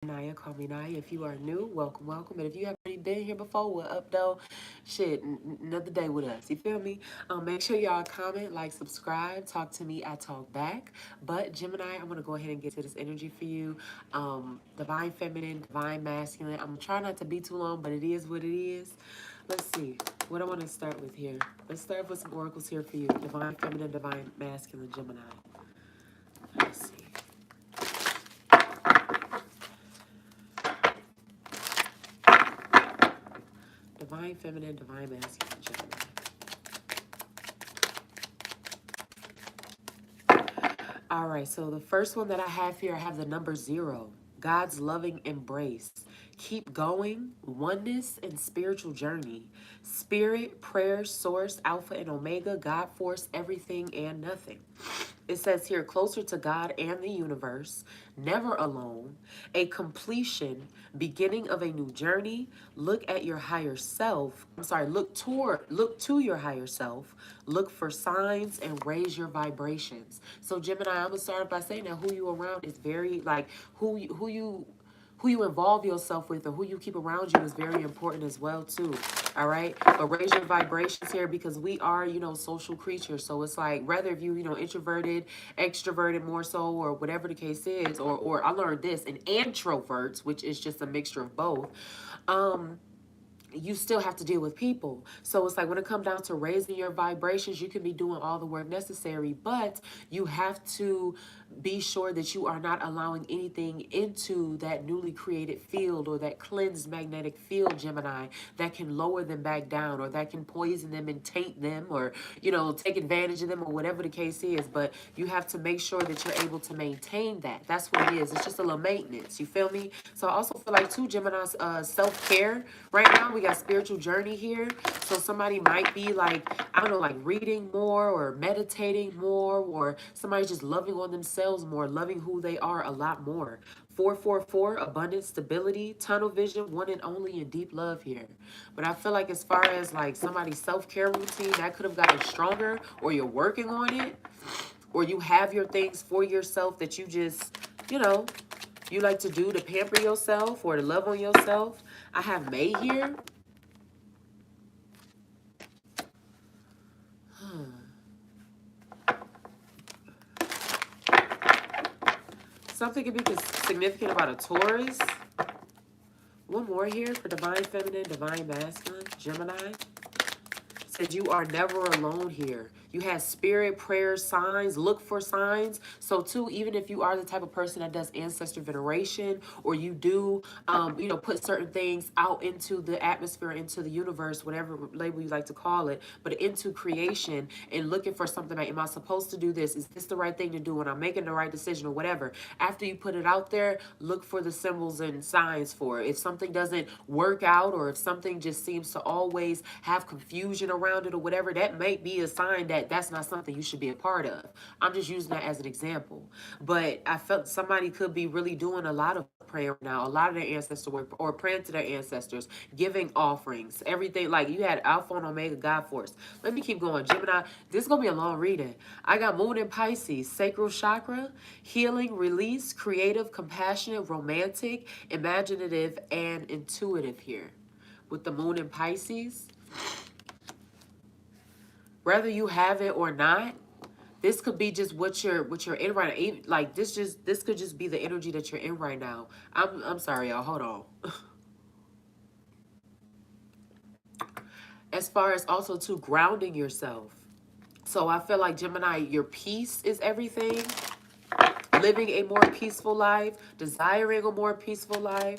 Naya, call me Naya. If you are new, welcome, welcome. And if you have already been here before, what up though? Shit, another day with us. You feel me? Make sure y'all comment, like, subscribe, talk to me, I talk back. But Gemini, I'm gonna go ahead and get to this energy for you. Divine feminine, divine masculine. I'm trying not to be too long, but it is what it is. Let's see. What I want to start with here. Let's start with some oracles here for you. Divine feminine, divine masculine, Gemini. Let's see. Divine feminine, divine masculine, Gemini. All right, so the first one that I have here, I have the number 0. God's loving embrace. Keep going, oneness and spiritual journey. Spirit, prayer, source, alpha and omega, God force, everything and nothing. It says here, closer to God and the universe, never alone, a completion, beginning of a new journey. Look at your higher self. Look to your higher self. Look for signs and raise your vibrations. So Gemini, I'm gonna start by saying that who you around is very like who you involve yourself with or who you keep around you is very important as well too. All right, but raise your vibrations here because we are, social creatures. So it's like whether if you introverted, extroverted more so, or whatever the case is, or I learned this, an introverts, which is just a mixture of both. You still have to deal with people. So it's like when it comes down to raising your vibrations, you can be doing all the work necessary, but you have to be sure that you are not allowing anything into that newly created field or that cleansed magnetic field, Gemini, that can lower them back down or that can poison them and taint them or, take advantage of them or whatever the case is. But you have to make sure that you're able to maintain that. That's what it is. It's just a little maintenance. You feel me? So I also feel like too, Gemini's self-care right now. We got spiritual journey here. So somebody might be like, I don't know, like reading more or meditating more, or somebody's just loving on themselves more, loving who they are a lot more. 444, abundance, stability, tunnel vision, one and only, and deep love here. But I feel like as far as like somebody's self-care routine, that could have gotten stronger, or you're working on it, or you have your things for yourself that you just, you like to do to pamper yourself or to love on yourself. I have May here. Something could be significant about a Taurus. One more here for divine feminine, divine masculine, Gemini. Said you are never alone here. You have spirit, prayers, signs. Look for signs. So too, even if you are the type of person that does ancestor veneration, or you do, put certain things out into the atmosphere, into the universe, whatever label you like to call it, but into creation and looking for something like, am I supposed to do this? Is this the right thing to do? When I'm making the right decision or whatever. After you put it out there, look for the symbols and signs for it. If something doesn't work out, or if something just seems to always have confusion around it or whatever, that might be a sign that that's not something you should be a part of. I'm just using that as an example. But I felt somebody could be really doing a lot of prayer now, a lot of their ancestor work, or praying to their ancestors, giving offerings, everything. Like you had Alpha and Omega, God Force. Let me keep going. Gemini, this is going to be a long reading. I got Moon in Pisces, sacral chakra, healing, release, creative, compassionate, romantic, imaginative, and intuitive here. With the Moon in Pisces, whether you have it or not, this could be just what you're in right now. Like this could just be the energy that you're in right now. I'm sorry, y'all. Hold on. As far as also to grounding yourself. So I feel like Gemini, your peace is everything. Living a more peaceful life, desiring a more peaceful life,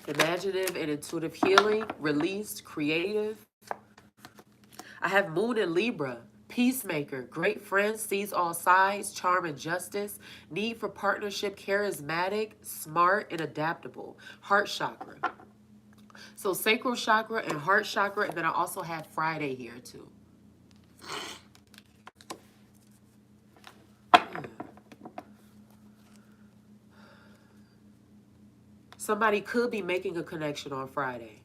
imaginative and intuitive healing, released, creative. I have Moon in Libra, peacemaker, great friend, sees all sides, charm and justice, need for partnership, charismatic, smart, and adaptable. Heart chakra. So sacral chakra and heart chakra, and then I also have Friday here too. Somebody could be making a connection on Friday.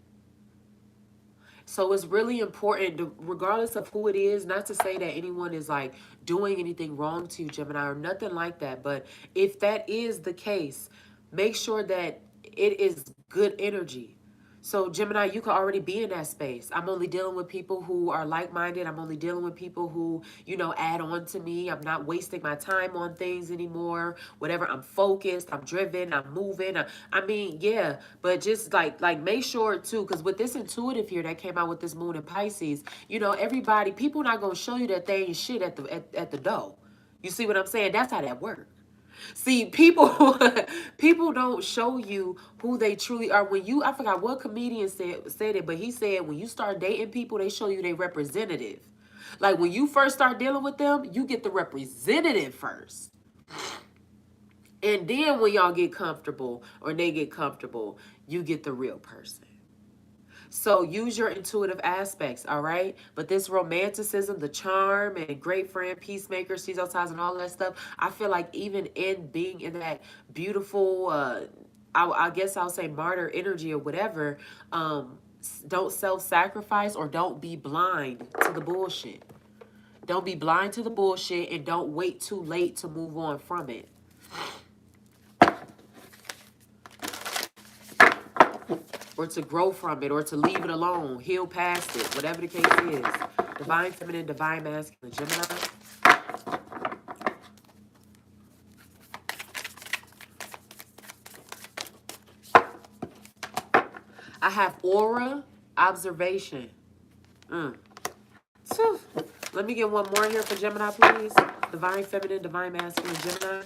So it's really important, regardless of who it is, not to say that anyone is like doing anything wrong to you, Gemini, or nothing like that. But if that is the case, Make sure that it is good energy. So Gemini, you could already be in that space. I'm only dealing with people who are like-minded. I'm only dealing with people who, add on to me. I'm not wasting my time on things anymore. Whatever, I'm focused, I'm driven, I'm moving. I mean, yeah, but just like make sure too, because with this intuitive here that came out with this moon in Pisces, everybody, people not gonna show you that they ain't shit at the door. You see what I'm saying? That's how that works. See, people people don't show you who they truly are. When you, I forgot what comedian said it, but he said when you start dating people, they show you their representative. Like when you first start dealing with them, you get the representative first. And then when y'all get comfortable or they get comfortable, you get the real person. So use your intuitive aspects, all right? But this romanticism, the charm, and great friend, peacemaker, sees outside, and all that stuff, I feel like even in being in that beautiful, I guess I'll say martyr energy or whatever, don't self-sacrifice or don't be blind to the bullshit. Don't be blind to the bullshit and don't wait too late to move on from it. Or to grow from it, or to leave it alone, heal past it, whatever the case is. Divine feminine, divine masculine, Gemini. I have aura, observation. So, let me get one more here for Gemini, please. Divine feminine, divine masculine, Gemini.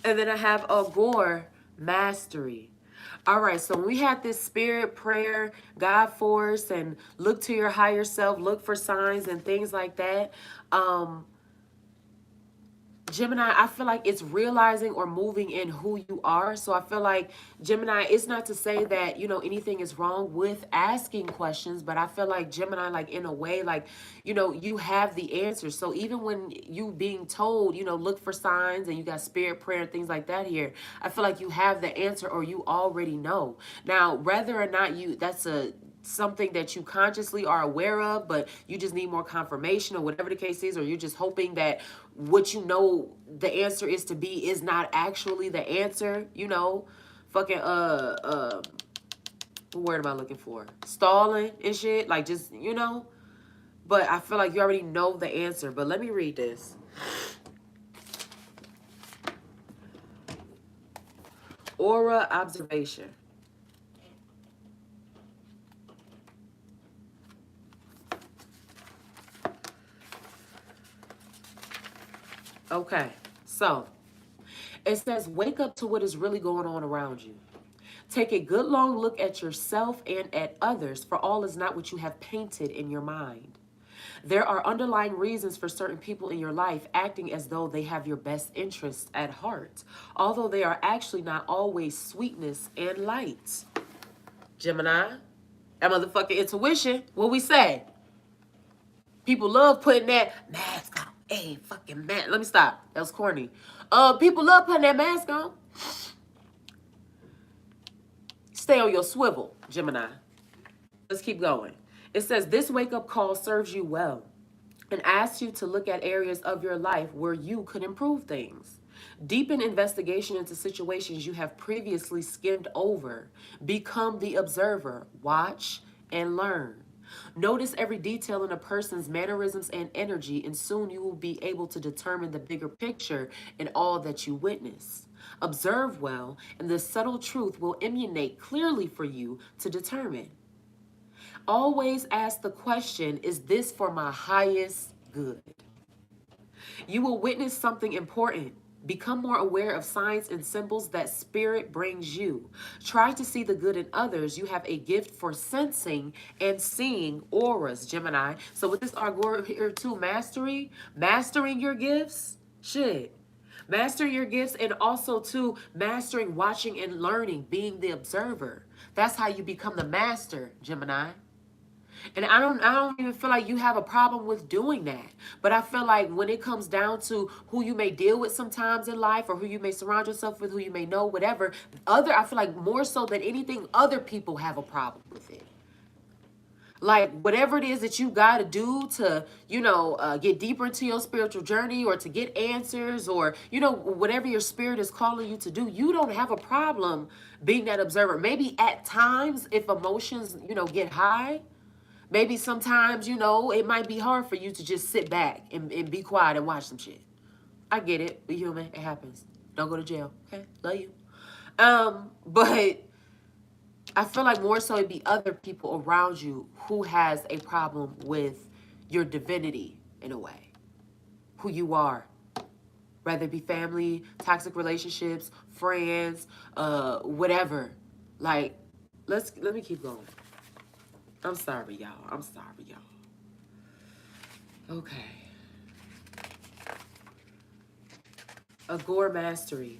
And then I have Agor, mastery. All right, so when we had this spirit, prayer, God force, and look to your higher self, look for signs and things like that. Gemini, I feel like it's realizing or moving in who you are. So I feel like Gemini, it's not to say that, anything is wrong with asking questions, but I feel like Gemini, like in a way, like, you have the answers. So even when you being told, look for signs and you got spirit prayer and things like that here, I feel like you have the answer or you already know. Now, whether or not that's something that you consciously are aware of, but you just need more confirmation or whatever the case is, or you're just hoping that what the answer is to be is not actually the answer, fucking what word am I looking for? Stalling and shit, like just, but I feel like you already know the answer. But let me read this. Aura observation. Okay, so it says, wake up to what is really going on around you. Take a good long look at yourself and at others, for all is not what you have painted in your mind. There are underlying reasons for certain people in your life acting as though they have your best interests at heart, although they are actually not always sweetness and light. Gemini, that motherfucking intuition, what we say? People love putting that mask on. Hey, fucking mask. Let me stop. That was corny. People love putting that mask on. Stay on your swivel, Gemini. Let's keep going. It says, this wake-up call serves you well and asks you to look at areas of your life where you could improve things. Deepen investigation into situations you have previously skimmed over. Become the observer. Watch and learn. Notice every detail in a person's mannerisms and energy, and soon you will be able to determine the bigger picture in all that you witness. Observe well, and the subtle truth will emanate clearly for you to determine. Always ask the question, is this for my highest good? You will witness something important. Become more aware of signs and symbols that spirit brings you. Try to see the good in others. You have a gift for sensing and seeing auras, Gemini. So with this Agora here too, mastering your gifts, shit. Mastering your gifts, and also too mastering watching and learning, being the observer. That's how you become the master, Gemini. And I don't even feel like you have a problem with doing that. But I feel like when it comes down to who you may deal with sometimes in life, or who you may surround yourself with, who you may know, whatever, I feel like more so than anything, other people have a problem with it. Like whatever it is that you got to do to, get deeper into your spiritual journey or to get answers or, whatever your spirit is calling you to do, you don't have a problem being that observer. Maybe at times if emotions, get high, maybe sometimes, it might be hard for you to just sit back and be quiet and watch some shit. I get it. We human. It happens. Don't go to jail. Okay? Love you. But I feel like more so it'd be other people around you who has a problem with your divinity in a way. Who you are. Whether it be family, toxic relationships, friends, whatever. Like, let me keep going. I'm sorry, y'all. I'm sorry, y'all. Okay. Agor mastery.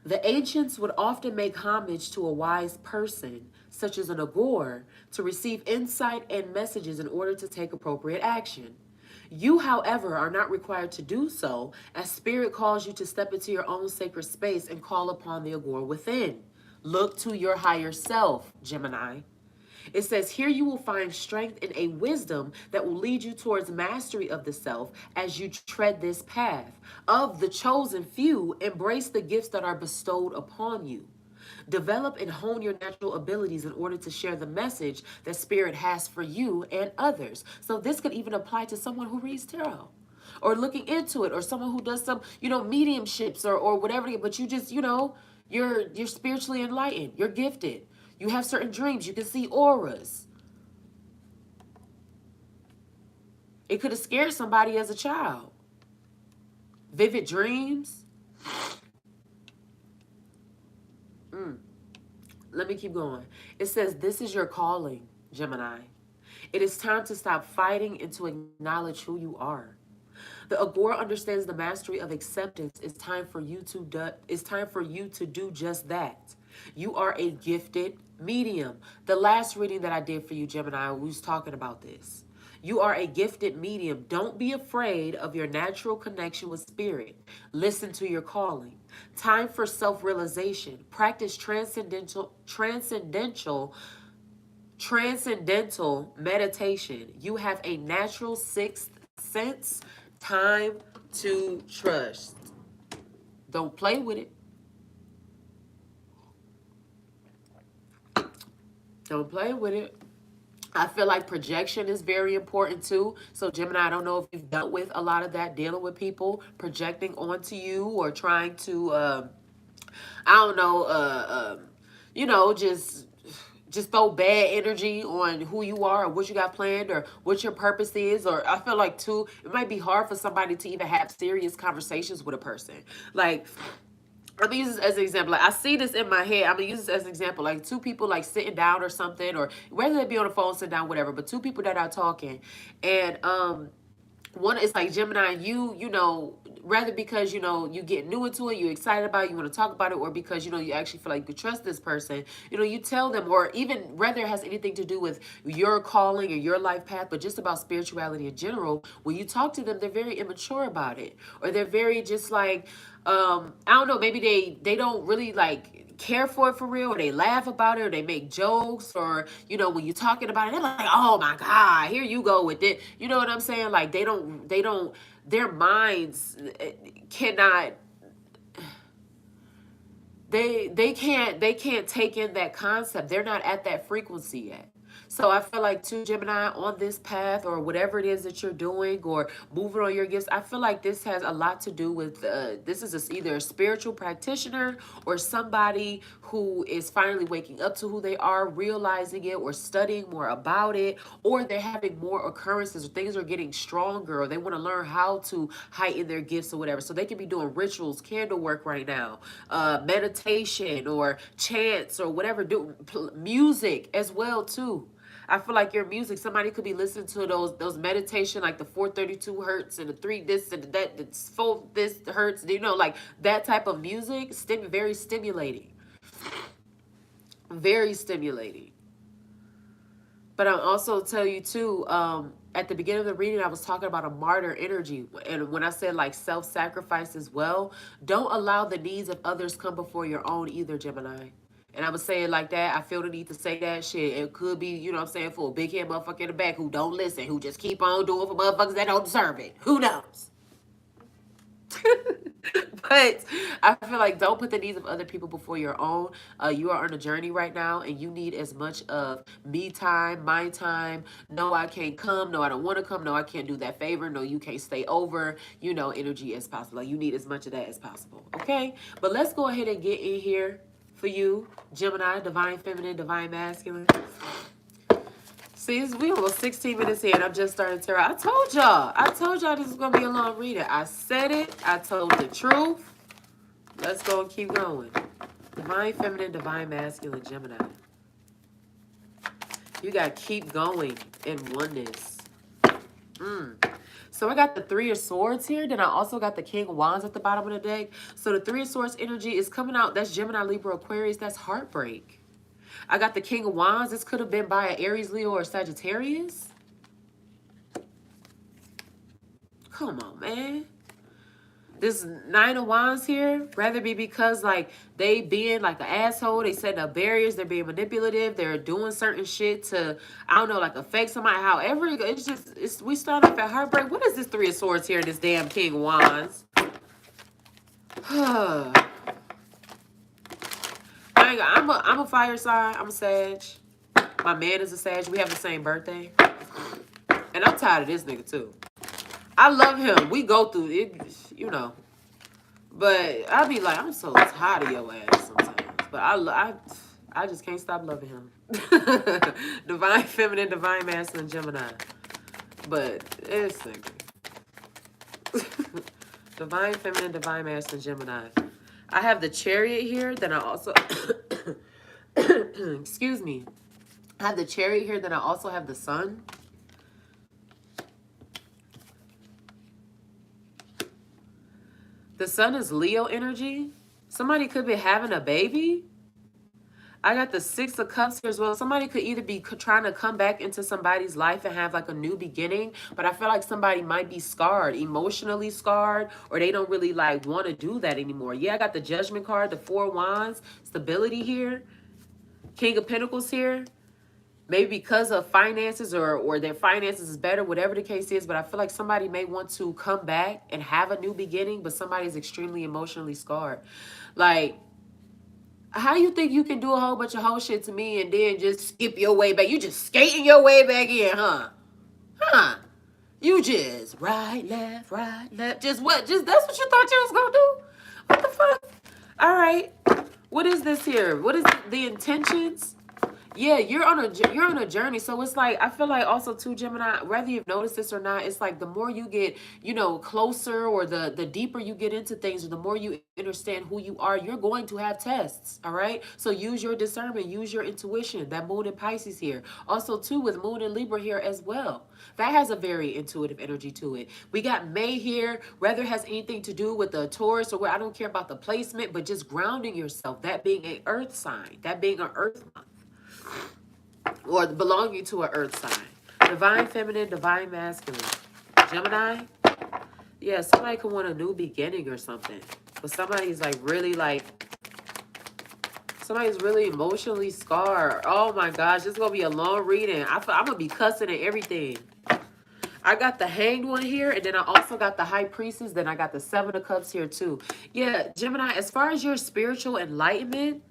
The ancients would often make homage to a wise person, such as an Agor, to receive insight and messages in order to take appropriate action. You, however, are not required to do so, as Spirit calls you to step into your own sacred space and call upon the Agor within. Look to your higher self, Gemini. It says, here you will find strength in a wisdom that will lead you towards mastery of the self as you tread this path. Of the chosen few, embrace the gifts that are bestowed upon you. Develop and hone your natural abilities in order to share the message that Spirit has for you and others. So this could even apply to someone who reads tarot or looking into it, or someone who does some, mediumships or whatever, but you just, you're spiritually enlightened. You're gifted. You have certain dreams. You can see auras. It could have scared somebody as a child. Vivid dreams. Let me keep going. It says, this is your calling, Gemini. It is time to stop fighting and to acknowledge who you are. The Agora understands the mastery of acceptance. It's time for you to do just that. You are a gifted medium. The last reading that I did for you, Gemini, we was talking about this. You are a gifted medium. Don't be afraid of your natural connection with Spirit. Listen to your calling. Time for self-realization. Practice transcendental meditation. You have a natural sixth sense. Time to trust. Don't play with it. Don't play with it. I feel like projection is very important too. So Gemini, I don't know if you've dealt with a lot of that, dealing with people projecting onto you or trying to, just throw bad energy on who you are or what you got planned or what your purpose is. Or I feel like too, it might be hard for somebody to even have serious conversations with a person. Like, I'm gonna use this as an example. Like, I see this in my head. I'm gonna use this as an example. Like two people like sitting down or something, or whether they be on the phone, sitting down, whatever. But two people that are talking, and one is like Gemini. Rather because you get new into it, you're excited about it, you want to talk about it, or because you actually feel like you trust this person. You tell them, or even whether it has anything to do with your calling or your life path, but just about spirituality in general. When you talk to them, they're very immature about it, or they're very just like. I don't know, maybe they don't really like care for it for real, or they laugh about it, or they make jokes, or when you're talking about it, they're like, oh my God, here you go with it. You know what I'm saying? Like they don't their minds cannot they can't take in that concept. They're not at that frequency yet. So I feel like too, Gemini, on this path or whatever it is that you're doing or moving on your gifts, I feel like this has a lot to do with, this is either a spiritual practitioner or somebody who is finally waking up to who they are, realizing it or studying more about it, or they're having more occurrences or things are getting stronger or they want to learn how to heighten their gifts or whatever. So they can be doing rituals, candle work right now, meditation or chants or whatever, music as well too. I feel like your music, somebody could be listening to those meditation, like the 432 hertz and the 3 this and that, the 4 this hertz, like that type of music, very stimulating. Very stimulating. But I'll also tell you too, at the beginning of the reading, I was talking about a martyr energy. And when I said like self-sacrifice as well, don't allow the needs of others come before your own either, Gemini. And I'm going to say it like that. I feel the need to say that shit. It could be, you know what I'm saying, for a big head motherfucker in the back who don't listen, who just keep on doing for motherfuckers that don't deserve it. Who knows? But I feel like don't put the needs of other people before your own. You are on a journey right now, and you need as much of me time, my time. No, I can't come. No, I don't want to come. No, I can't do that favor. No, you can't stay over. You know, energy as possible. Like, you need as much of that as possible. Okay? But let's go ahead and get in here for you, Gemini, divine feminine, divine masculine. See, we almost 16 minutes in. I'm just starting to. I told y'all this is going to be a long reading. I said it. I told the truth. Let's go and keep going. Divine feminine, divine masculine, Gemini. You got to keep going in oneness. So I got the Three of Swords here. Then I also got the King of Wands at the bottom of the deck. So the Three of Swords energy is coming out. That's Gemini, Libra, Aquarius. That's heartbreak. I got the King of Wands. This could have been by an Aries, Leo, or Sagittarius. Come on, man. This Nine of Wands here, rather be because, like, they being, like, an asshole. They setting up barriers. They're being manipulative. They're doing certain shit to, I don't know, like, affect somebody. However, it's just, we start off at heartbreak. What is this Three of Swords here, this damn King of Wands? I'm a fire sign. I'm a Sag. My man is a Sag. We have the same birthday. And I'm tired of this nigga, too. I love him. We go through it, you know. But I be like, I'm so tired of your ass sometimes. But I just can't stop loving him. Divine feminine, divine masculine, Gemini. But it's nigga. Divine feminine, divine masculine, Gemini. I have the Chariot here. Then I also... excuse me. I have the Chariot here. Then I also have the Sun. The Sun is Leo energy. Somebody could be having a baby. I got the Six of Cups here as well. Somebody could either be trying to come back into somebody's life and have like a new beginning. But I feel like somebody might be scarred, emotionally scarred, or they don't really like want to do that anymore. Yeah, I got the Judgment card, the Four of Wands, stability here. King of Pentacles here. Maybe because of finances or their finances is better, whatever the case is. But I feel like somebody may want to come back and have a new beginning, but somebody's extremely emotionally scarred. Like, how you think you can do a whole bunch of whole shit to me and then just skip your way back? You just skating your way back in, huh? Huh? You just right, left. Just what? Just that's what you thought you was gonna do? What the fuck? All right. What is this here? What is the intentions? Yeah, you're on a journey. So it's like, I feel like also too, Gemini, whether you've noticed this or not, it's like the more you get, you know, closer, or the deeper you get into things, or the more you understand who you are, you're going to have tests. All right. So use your discernment, use your intuition. That Moon in Pisces here. Also too, with Moon in Libra here as well. That has a very intuitive energy to it. We got May here, whether it has anything to do with the Taurus or where, I don't care about the placement, but just grounding yourself, that being an earth sign, that being an earth month, or belonging to an earth sign. Divine feminine, divine masculine. Gemini. Yeah, somebody could want a new beginning or something. But somebody's like really somebody's really emotionally scarred. Oh my gosh, this is going to be a long reading. I'm going to be cussing and everything. I got the Hanged One here, and then I also got the High Priestess. Then I got the Seven of Cups here too. Yeah, Gemini, as far as your spiritual enlightenment,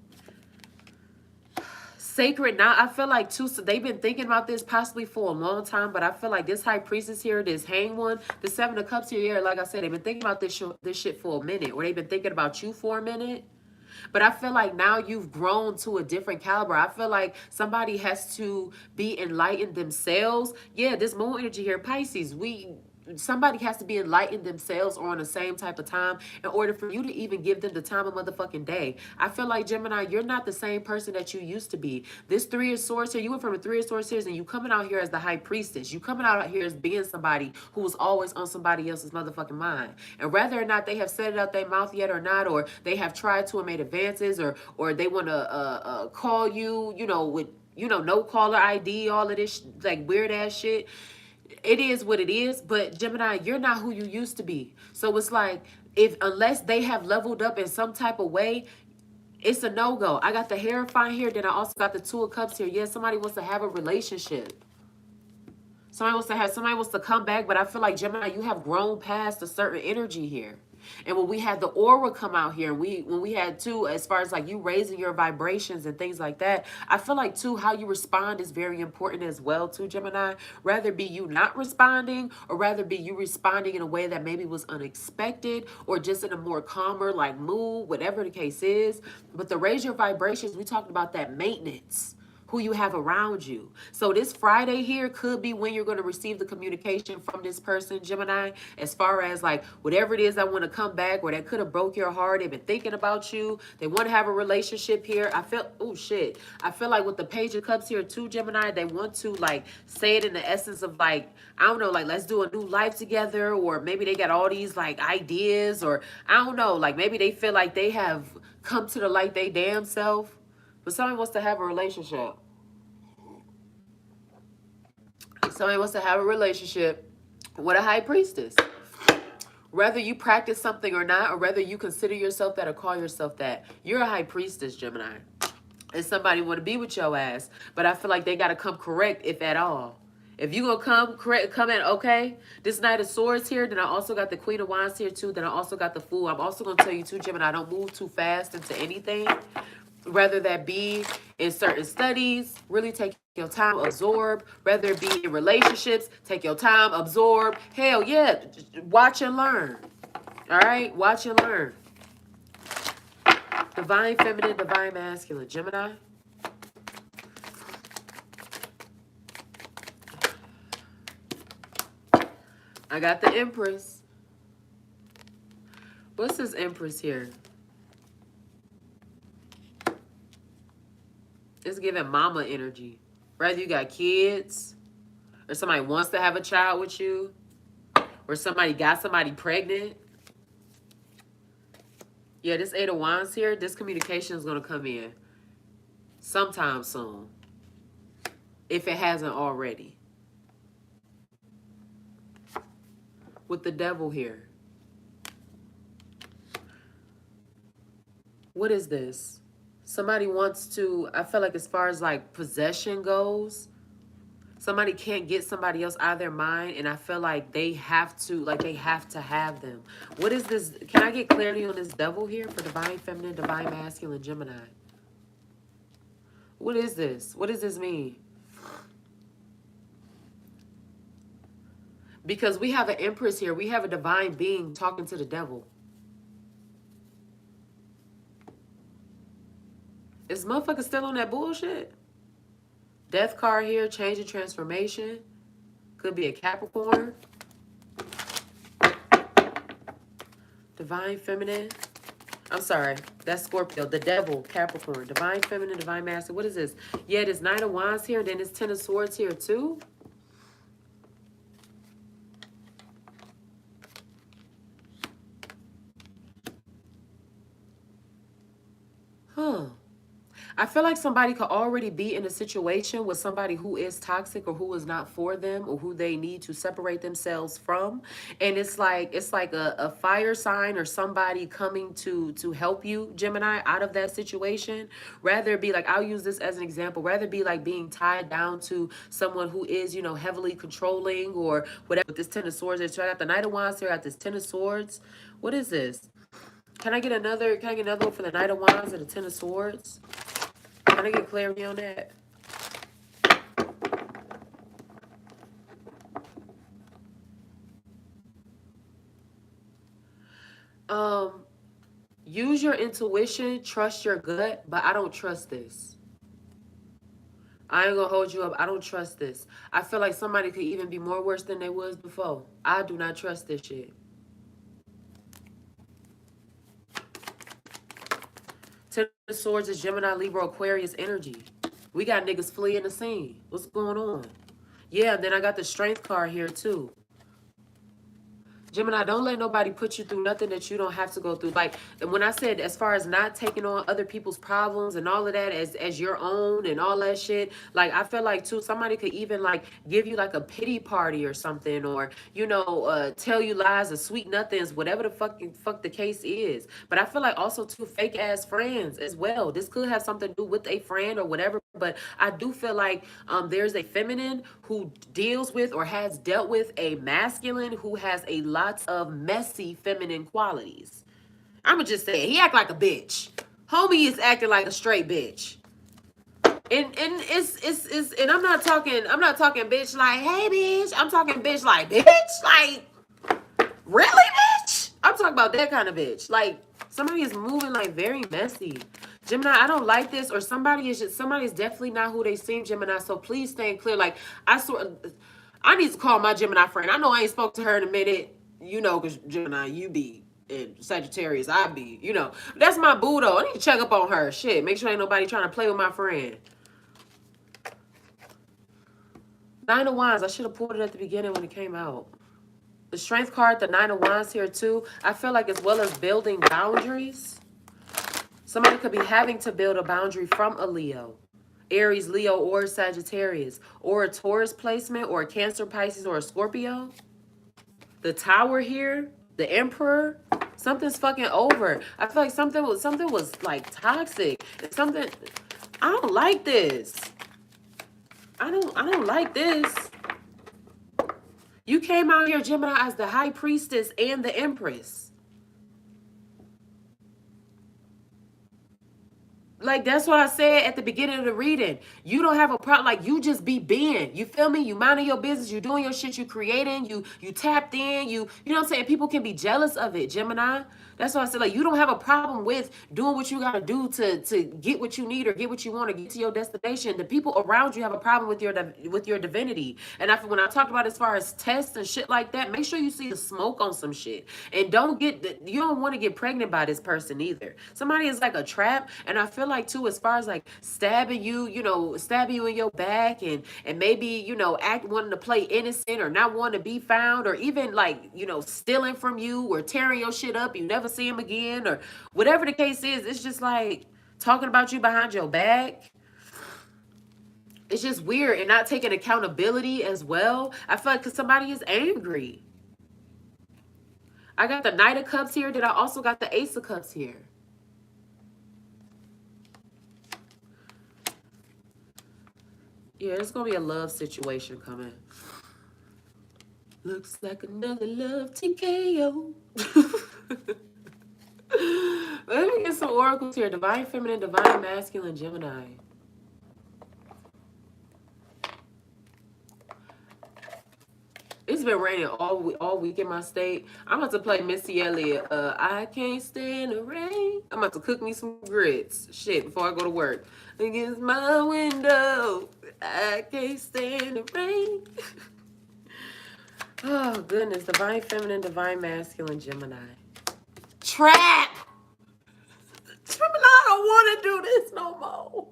sacred, now I feel like too, so they've been thinking about this possibly for a long time, but I feel like this High Priestess here, this Hanged One, the Seven of Cups here, like I said, they've been thinking about this shit for a minute, or they've been thinking about you for a minute. But I feel like now you've grown to a different caliber. I feel like somebody has to be enlightened themselves. Yeah, this Moon energy here, Pisces, somebody has to be enlightened themselves or on the same type of time in order for you to even give them the time of motherfucking day. I feel like, Gemini, you're not the same person that you used to be. This Three of Swords here, you went from a Three of Swords here, and you coming out here as the High Priestess. You coming out here as being somebody who was always on somebody else's motherfucking mind. And whether or not they have said it out their mouth yet or not, or they have tried to and made advances, or they want to call you, you know, with, you know, no caller ID, all of this like weird ass shit. It is what it is, but Gemini, you're not who you used to be. So it's like, unless they have leveled up in some type of way, It's a no-go. I got the Hierophant here. Then I also got the Two of Cups here. Yeah, somebody wants to have a relationship. Somebody wants to come back, but I feel like, Gemini, you have grown past a certain energy here. And when we had the aura come out here, when we had too, as far as like you raising your vibrations and things like that, I feel like too how you respond is very important as well too, Gemini. Rather be you not responding, or rather be you responding in a way that maybe was unexpected, or just in a more calmer like mood, whatever the case is. But to raise your vibrations, we talked about that maintenance, who you have around you. So this Friday here could be when you're going to receive the communication from this person, Gemini, as far as like whatever it is that want to come back, or that could have broke your heart. They've been thinking about you. They want to have a relationship here. I feel, oh shit. I feel like with the Page of Cups here too, Gemini, they want to like say it in the essence of like, I don't know, like let's do a new life together, or maybe they got all these like ideas, or I don't know, like maybe they feel like they have come to the light they damn self. But somebody wants to have a relationship. Somebody wants to have a relationship with a high priestess. Whether you practice something or not, or whether you consider yourself that or call yourself that, you're a high priestess, Gemini. And somebody want to be with your ass. But I feel like they got to come correct, if at all. If you gonna come correct, come in, okay? This Knight of Swords here, then I also got the Queen of Wands here too, then I also got the Fool. I'm also gonna tell you too, Gemini, don't move too fast into anything. Whether that be in certain studies, really take your time, absorb. Whether it be in relationships, take your time, absorb. Hell yeah, watch and learn. All right, watch and learn. Divine Feminine, Divine Masculine. Gemini. I got the Empress. What's this Empress here? It's giving mama energy. Whether you got kids, or somebody wants to have a child with you, or somebody got somebody pregnant. Yeah, this Eight of Wands here, this communication is going to come in sometime soon, if it hasn't already. With the Devil here. What is this? Somebody wants to, I feel like as far as like possession goes, somebody can't get somebody else out of their mind, and I feel like they have to, have them. What is this? Can I get clarity on this Devil here for Divine Feminine, Divine Masculine, Gemini? What is this? What does this mean? Because we have an Empress here. We have a divine being talking to the Devil. Is motherfucker still on that bullshit? Death card here, change and transformation. Could be a Capricorn. Divine Feminine. I'm sorry, that's Scorpio. The Devil, Capricorn. Divine Feminine, Divine Masculine. What is this? Yeah, there's Knight of Wands here, and then there's Ten of Swords here too. Huh. I feel like somebody could already be in a situation with somebody who is toxic, or who is not for them, or who they need to separate themselves from. And it's like a fire sign, or somebody coming to help you, Gemini, out of that situation. Rather it be like, I'll use this as an example, rather be like being tied down to someone who is, you know, heavily controlling or whatever. With this Ten of Swords, so I got the Knight of Wands here, I got this Ten of Swords. What is this? Can I get another one for the Knight of Wands and the Ten of Swords? Can I get clarity on that? Use your intuition, trust your gut, but I don't trust this. I ain't gonna hold you up. I don't trust this. I feel like somebody could even be more worse than they was before. I do not trust this shit. Ten of Swords is Gemini, Libra, Aquarius energy. We got niggas fleeing the scene. What's going on? Yeah, then I got the Strength card here too. Gemini, don't let nobody put you through nothing that you don't have to go through. Like when I said, as far as not taking on other people's problems and all of that as your own and all that shit, like I feel like too, somebody could even like give you like a pity party or something, or tell you lies or sweet nothings, whatever the fuck the case is. But I feel like also too, fake ass friends as well. This could have something to do with a friend or whatever. But I do feel like there's a feminine who deals with or has dealt with a masculine who has a lot of messy feminine qualities. I'ma just say it. He act like a bitch. Homie is acting like a straight bitch. And it's and I'm not talking bitch like, hey bitch. I'm talking bitch like, bitch, like, really, bitch? I'm talking about that kind of bitch. Like, somebody is moving like very messy. Gemini, I don't like this, or somebody is definitely not who they seem, Gemini. So please stay clear. Like, I need to call my Gemini friend. I know I ain't spoke to her in a minute, because Gemini, you be in Sagittarius, I be, That's my boo though. I need to check up on her. Shit, make sure ain't nobody trying to play with my friend. Nine of Wands, I should have pulled it at the beginning when it came out. The Strength card, the Nine of Wands here too. I feel like as well as building boundaries, somebody could be having to build a boundary from a Leo. Aries, Leo, or Sagittarius. Or a Taurus placement, or a Cancer, Pisces, or a Scorpio. The Tower here, the Emperor. Something's fucking over. I feel like something was like toxic. Something, I don't like this. I don't like this. You came out here, Gemini, as the High Priestess and the Empress. Like, that's what I said at the beginning of the reading. You don't have a problem. Like, you just be being. You feel me? You minding your business. You doing your shit. You creating. You tapped in. You know what I'm saying? People can be jealous of it, Gemini. That's why I said, like, you don't have a problem with doing what you got to do to get what you need or get what you want to get to your destination. The people around you have a problem with your divinity. And when I talked about as far as tests and shit like that, make sure you see the smoke on some shit. And you don't want to get pregnant by this person either. Somebody is like a trap. And I feel like too, as far as like stabbing you in your back and maybe, wanting to play innocent or not wanting to be found, or even like, stealing from you or tearing your shit up, you never see him again, or whatever the case is. It's just like talking about you behind your back. It's just weird, and not taking accountability as well. I feel like because somebody is angry. I got the Knight of Cups here. Then I also got the Ace of Cups here. Yeah, it's going to be a love situation coming. Looks like another love TKO. Let me get some oracles here. Divine Feminine, Divine Masculine, Gemini. It's been raining all week in my state. I'm about to play Missy Elliott. I can't stand the rain. I'm about to cook me some grits. Shit, before I go to work. Against my window. I can't stand the rain. Oh, goodness. Divine Feminine, Divine Masculine, Gemini. Trap! Gemini, I don't want to do this no more.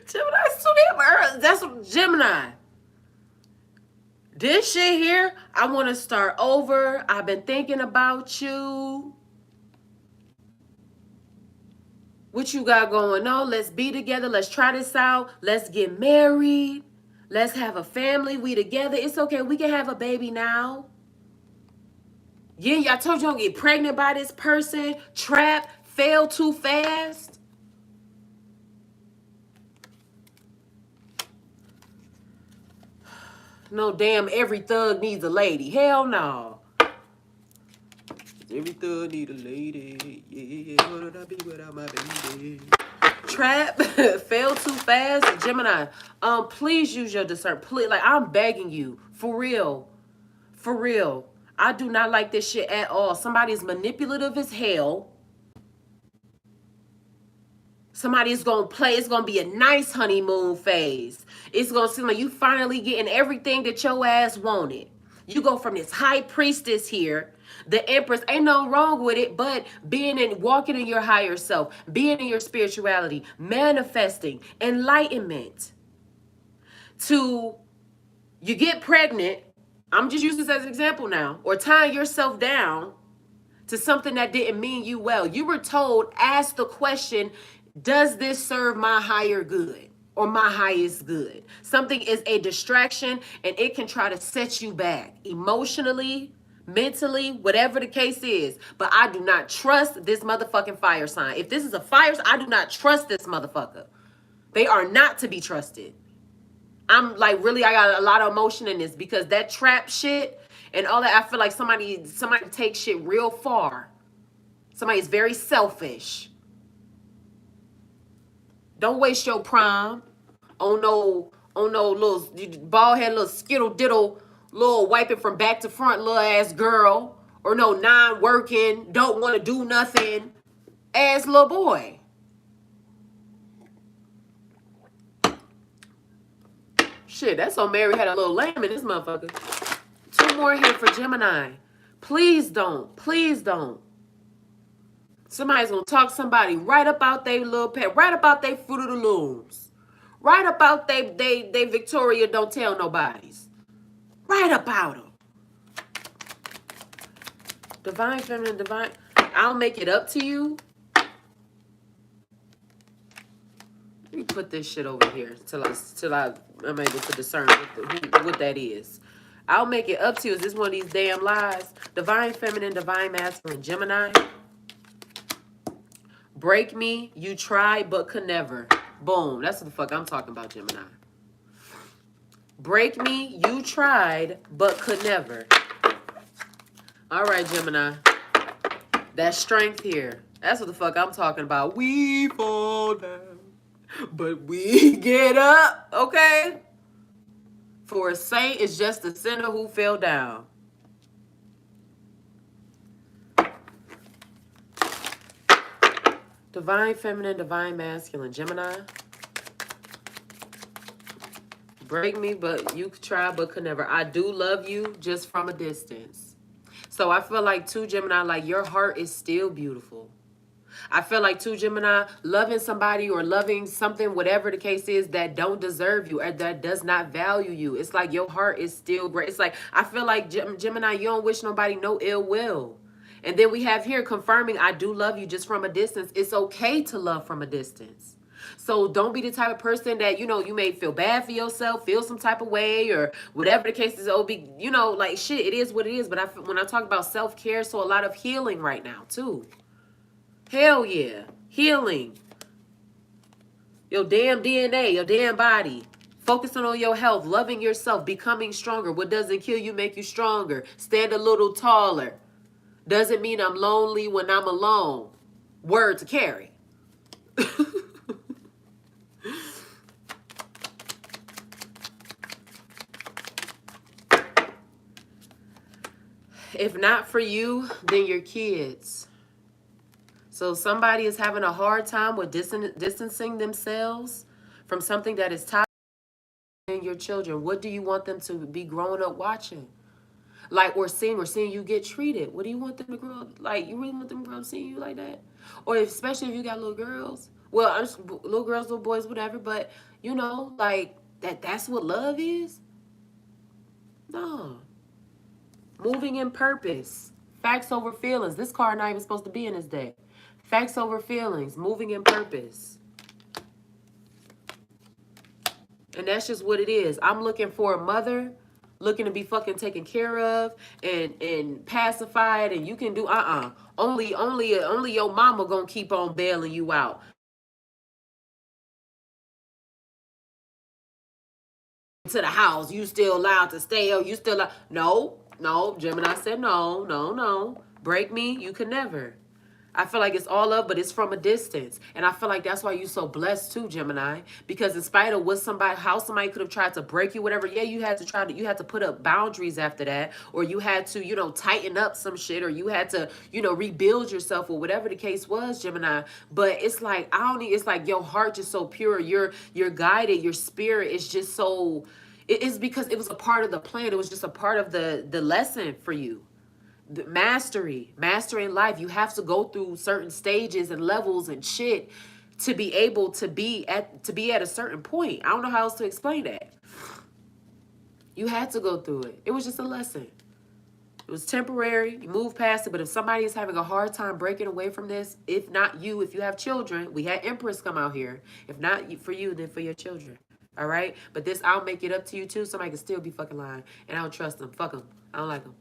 Gemini, it's too damn early. That's what, Gemini. This shit here, I want to start over. I've been thinking about you. What you got going on? Let's be together. Let's try this out. Let's get married. Let's have a family. We together. It's okay. We can have a baby now. Yeah, I told you don't get pregnant by this person. Trap. Fail too fast. No, damn, every thug needs a lady. Hell no. Every thug need a lady. Yeah, what would I be without my baby? Trap. Fail too fast. Gemini, please use your discernment. Please, like, I'm begging you. For real. For real. I do not like this shit at all. Somebody's manipulative as hell. Somebody is going to play. It's going to be a nice honeymoon phase. It's going to seem like you finally getting everything that your ass wanted. You go from this high priestess here, the empress, ain't no wrong with it, but walking in your higher self, being in your spirituality, manifesting, enlightenment, to you get pregnant. I'm just using this as an example now. Or tying yourself down to something that didn't mean you well. You were told, ask the question, does this serve my higher good or my highest good? Something is a distraction and it can try to set you back emotionally, mentally, whatever the case is. But I do not trust this motherfucking fire sign. If this is a fire sign, I do not trust this motherfucker. They are not to be trusted. I'm like, really, I got a lot of emotion in this because that trap shit and all that, I feel like somebody takes shit real far. Somebody is very selfish. Don't waste your prime on no little bald head, little skittle diddle, little wiping from back to front little ass girl, or no non-working, don't want to do nothing ass little boy. Shit, that's so Mary had a little lamb in this motherfucker. 2 more here for Gemini. Please don't. Please don't. Somebody's going to talk somebody right about their little pet, right about their Fruit of the Looms, right about they Victoria don't tell nobody's, right about them. Divine feminine, divine. I'll make it up to you. Let me put this shit over here till I'm able to discern what that is. I'll make it up to you. Is this one of these damn lies? Divine feminine, divine masculine, Gemini. Break me, you tried but could never. Boom. That's what the fuck I'm talking about, Gemini. Break me, you tried but could never. All right, Gemini. That strength here. That's what the fuck I'm talking about. We fall down, but we get up, okay? For a saint is just a sinner who fell down. Divine feminine, divine masculine, Gemini. Break me, but you could try, but could never. I do love you just from a distance. So I feel like too, Gemini, like your heart is still beautiful. I feel like too, Gemini, loving somebody or loving something, whatever the case is, that don't deserve you or that does not value you. It's like your heart is still great. It's like, I feel like Gemini, you don't wish nobody no ill will. And then we have here confirming, I do love you just from a distance. It's okay to love from a distance. So don't be the type of person that, you know, you may feel bad for yourself, feel some type of way or whatever the case is. You know, like shit, it is what it is. But when I talk about self-care, so a lot of healing right now too. Hell yeah. Healing. Your damn DNA, your damn body. Focusing on your health, loving yourself, becoming stronger. What doesn't kill you make you stronger. Stand a little taller. Doesn't mean I'm lonely when I'm alone. Word to carry. If not for you, then your kids. So somebody is having a hard time with distancing themselves from something that is toxic in your children. What do you want them to be growing up watching? Like, or seeing you get treated. What do you want them to grow up? Like, you really want them to grow up seeing you like that? Or especially if you got little girls. Well, I'm just, little girls, little boys, whatever. But, you know, like, that's what love is? No. Moving in purpose. Facts over feelings. This card not even supposed to be in this deck. Facts over feelings. Moving in purpose. And that's just what it is. I'm looking for a mother, looking to be fucking taken care of and pacified, and you can do only your mama gonna keep on bailing you out. To the house, you still allowed to stay, or you still no, Gemini said no. Break me, you can never. I feel like it's all up, but it's from a distance. And I feel like that's why you're so blessed too, Gemini. Because in spite of how somebody could have tried to break you, whatever, yeah, you had to put up boundaries after that. Or you had to, you know, tighten up some shit. Or you had to, you know, rebuild yourself or whatever the case was, Gemini. But it's like, it's like your heart just so pure. You're guided. Your spirit is just so, it's because it was a part of the plan. It was just a part of the lesson for you. Mastering life. You have to go through certain stages and levels and shit to be able to be at a certain point. I don't know how else to explain that. You had to go through it. It was just a lesson. It was temporary. You move past it. But if somebody is having a hard time breaking away from this, if not you, if you have children, we had Empress come out here. If not for you, then for your children. All right? But this, I'll make it up to you too. Somebody can still be fucking lying. And I don't trust them. Fuck them. I don't like them.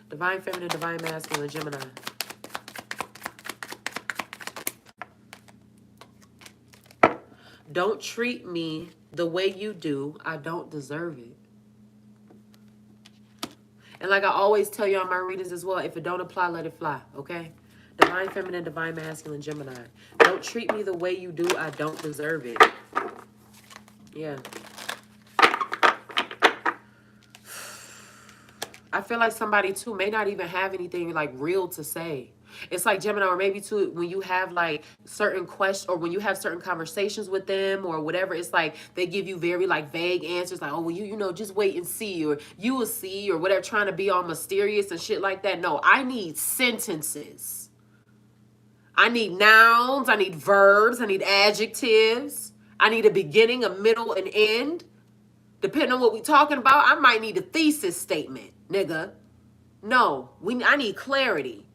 Divine Feminine, Divine Masculine, Gemini. Don't treat me the way you do. I don't deserve it. And like I always tell you on my readings as well, if it don't apply, let it fly, okay? Divine Feminine, Divine Masculine, Gemini. Don't treat me the way you do. I don't deserve it. Yeah. I feel like somebody, too, may not even have anything, like, real to say. It's like Gemini, or maybe, too, when you have, like, certain questions, or when you have certain conversations with them, or whatever, it's like they give you very, like, vague answers, like, oh, well, you know, just wait and see, or you will see, or whatever, trying to be all mysterious and shit like that. No, I need sentences. I need nouns. I need verbs. I need adjectives. I need a beginning, a middle, an end. Depending on what we're talking about, I might need a thesis statement, nigga. No, I need clarity.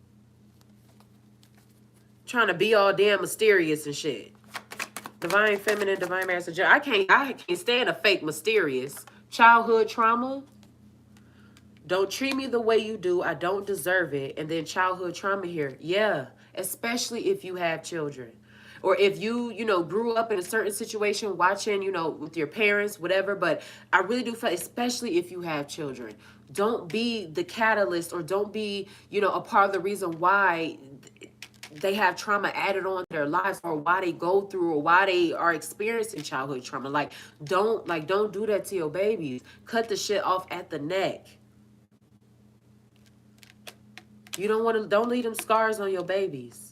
Trying to be all damn mysterious and shit. Divine Feminine, Divine Masculine. I can't stand a fake mysterious. Childhood trauma. Don't treat me the way you do. I don't deserve it. And then childhood trauma here. Yeah, especially if you have children. Or if you grew up in a certain situation watching, with your parents, whatever. But I really do feel, especially if you have children, don't be the catalyst, or don't be, a part of the reason why they have trauma added on to their lives, or why they go through, or why they are experiencing childhood trauma. Don't do that to your babies. Cut the shit off at the neck. You don't leave them scars on your babies.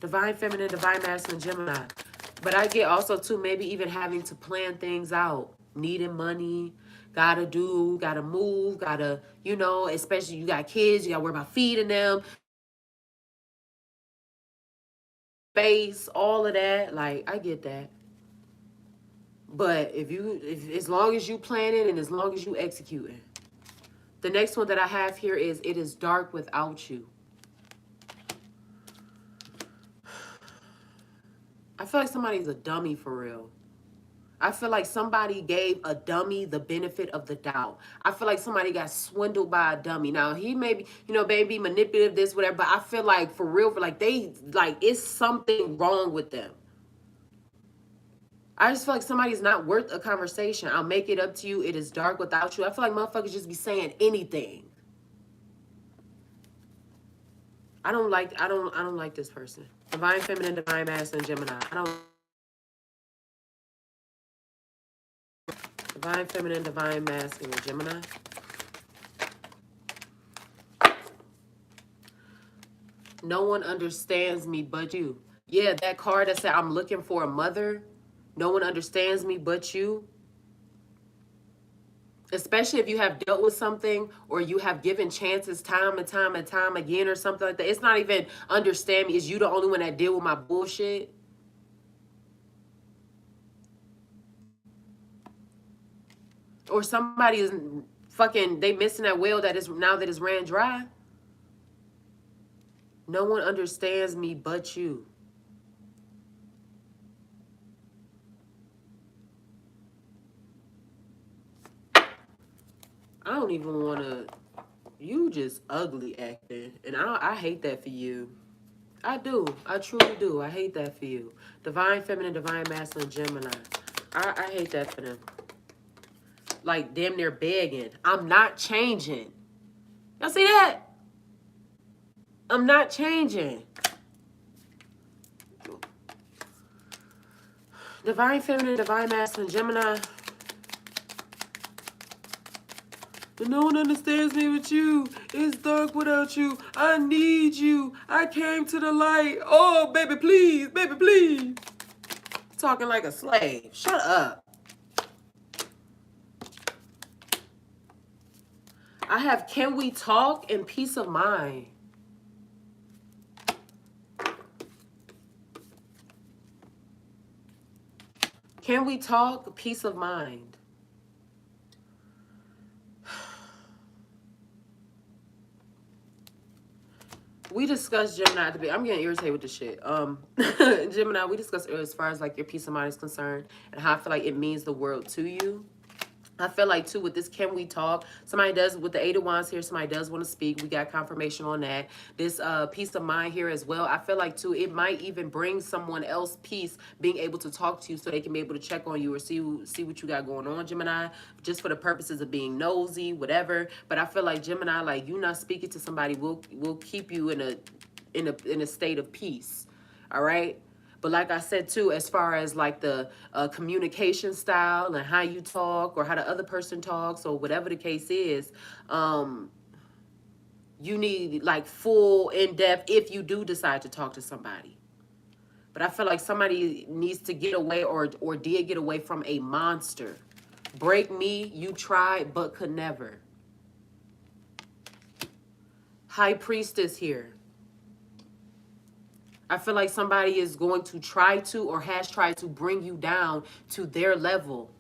Divine Feminine, Divine Masculine, Gemini. But I get also, too, maybe even having to plan things out. Needing money. Gotta move. Especially you got kids. You gotta worry about feeding them. Space, all of that. Like, I get that. But as long as you plan it and as long as you execute it. The next one that I have here is, it is dark without you. I feel like somebody's a dummy for real. I feel like somebody gave a dummy the benefit of the doubt. I feel like somebody got swindled by a dummy. Now, he may be, maybe manipulative, this, whatever, but I feel like for real, it's something wrong with them. I just feel like somebody's not worth a conversation. I'll make it up to you. It is dark without you. I feel like motherfuckers just be saying anything. I don't like this person. Divine Feminine, Divine Masculine, Gemini. Divine Feminine, Divine Masculine, Gemini. No one understands me but you. Yeah, that card that said I'm looking for a mother. No one understands me but you. Especially if you have dealt with something, or you have given chances time and time and time again, or something like that. It's not even understand me. Is you the only one that deal with my bullshit? Or somebody is fucking, they missing that well that is now that it's ran dry. No one understands me but you. I don't even want to. You just ugly acting. And I hate that for you. I do. I truly do. I hate that for you. Divine Feminine, Divine Masculine, Gemini. I hate that for them. Like, damn near begging. I'm not changing. Y'all see that? I'm not changing. Divine Feminine, Divine Masculine, Gemini. But no one understands me with you. It's dark without you. I need you. I came to the light. Oh, baby, please. Baby, please. Talking like a slave. Shut up. I have can we talk and peace of mind. Can we talk? Peace of mind. We discussed Gemini to be. I'm getting irritated with this shit. Gemini, we discussed as far as like your peace of mind is concerned and how I feel like it means the world to you. I feel like too with this can we talk, somebody does with the 8 of Wands here, somebody does want to speak. We got confirmation on that. This peace of mind here as well. I feel like too it might even bring someone else peace being able to talk to you so they can be able to check on you or see what you got going on, Gemini, just for the purposes of being nosy, whatever. But I feel like Gemini, like you not speaking to somebody will keep you in a state of peace. All right. But like I said too, as far as like the communication style and how you talk or how the other person talks or whatever the case is, you need like full in-depth if you do decide to talk to somebody. But I feel like somebody needs to get away or did get away from a monster. Break me, you tried but could never. High Priestess here. I feel like somebody is going to try to or has tried to bring you down to their level.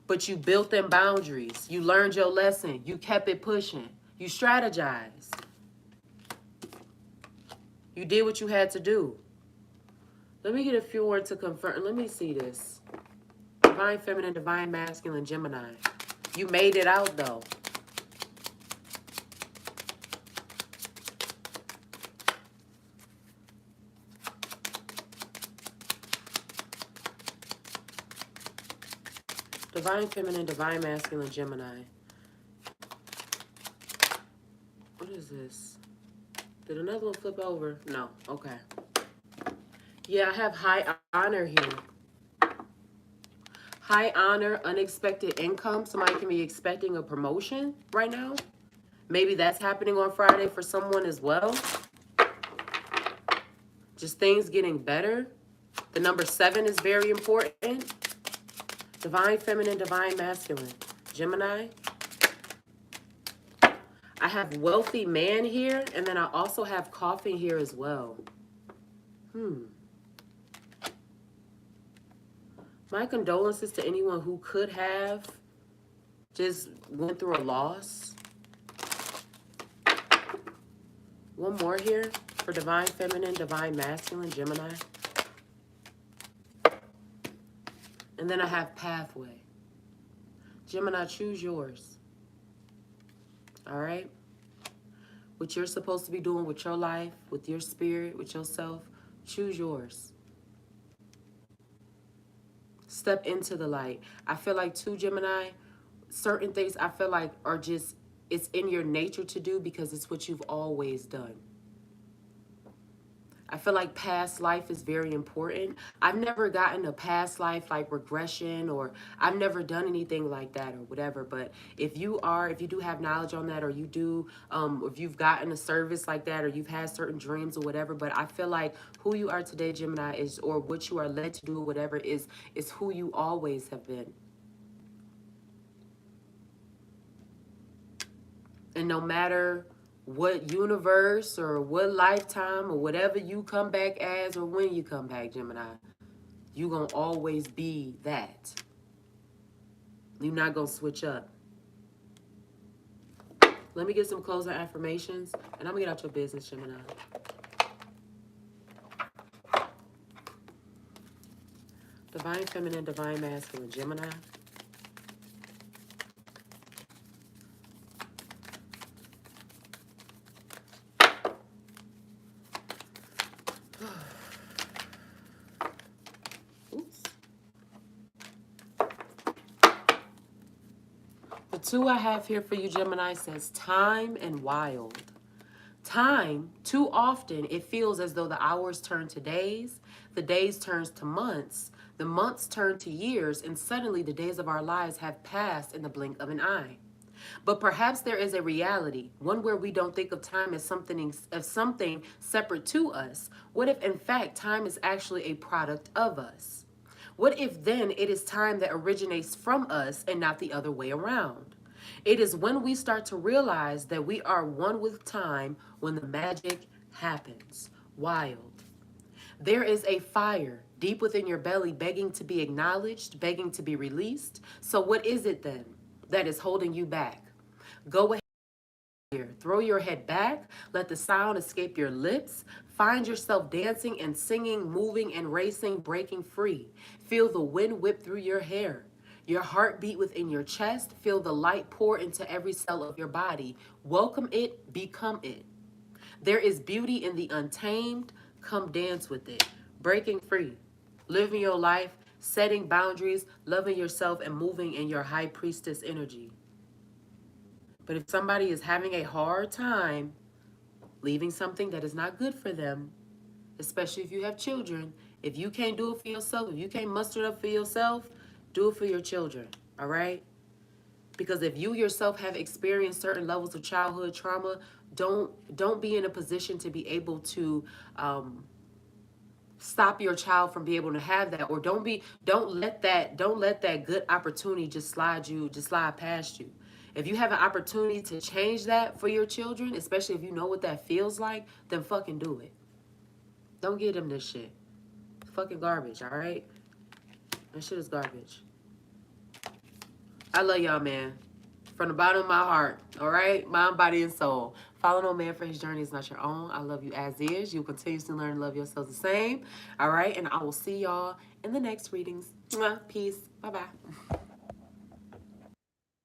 But you built them boundaries. You learned your lesson. You kept it pushing. You strategized. You did what you had to do. Let me get a few words to confirm. Let me see this. Divine Feminine, Divine Masculine, Gemini. You made it out though. Divine Feminine, Divine Masculine, Gemini. What is this? Did another one flip over? No. Okay. Yeah, I have high honor here. High honor, unexpected income. Somebody can be expecting a promotion right now. Maybe that's happening on Friday for someone as well. Just things getting better. The number 7 is very important. Divine Feminine, Divine Masculine. Gemini. I have wealthy man here, and then I also have coffin here as well. My condolences to anyone who could have just went through a loss. One more here for Divine Feminine, Divine Masculine, Gemini. And then I have pathway. Gemini, choose yours. All right? What you're supposed to be doing with your life, with your spirit, with yourself, choose yours. Step into the light. I feel like too, Gemini, certain things I feel like are just, it's in your nature to do because it's what you've always done. I feel like past life is very important. I've never gotten a past life like regression, or I've never done anything like that or whatever. But if you do have knowledge on that, or you do, if you've gotten a service like that, or you've had certain dreams or whatever, but I feel like who you are today, Gemini, is, or what you are led to do or whatever is who you always have been. And no matter what universe or what lifetime or whatever you come back as or when you come back, Gemini, you're going to always be that. You're not going to switch up. Let me get some closing affirmations, and I'm going to get out your business, Gemini. Divine Feminine, Divine Masculine, Gemini. The 2 I have here for you, Gemini, says time and wild. Time, too often, it feels as though the hours turn to days, the days turns to months, the months turn to years, and suddenly the days of our lives have passed in the blink of an eye. But perhaps there is a reality, one where we don't think of time as something separate to us. What if, in fact, time is actually a product of us? What if then it is time that originates from us and not the other way around? It is when we start to realize that we are one with time when the magic happens. Wild. There is a fire deep within your belly begging to be acknowledged, begging to be released. So what is it then that is holding you back? Go ahead. here. Throw your head back. Let the sound escape your lips. Find yourself dancing and singing, moving and racing, breaking free. Feel the wind whip through your hair. Your heart beat within your chest. Feel the light pour into every cell of your body. Welcome it. Become it. There is beauty in the untamed. Come dance with it. Breaking free. Living your life. Setting boundaries. Loving yourself and moving in your high priestess energy. But if somebody is having a hard time leaving something that is not good for them, especially if you have children, if you can't do it for yourself, if you can't muster it up for yourself, do it for your children, all right? Because if you yourself have experienced certain levels of childhood trauma, don't be in a position to be able to stop your child from being able to have that, or don't let that good opportunity just slide past you. If you have an opportunity to change that for your children, especially if you know what that feels like, then fucking do it. Don't give them this shit. It's fucking garbage, all right? That shit is garbage. I love y'all, man. From the bottom of my heart, all right? Mind, body, and soul. Follow no man for his journey is not your own. I love you as is. You'll continue to learn and love yourselves the same, all right? And I will see y'all in the next readings. Mwah. Peace. Bye-bye.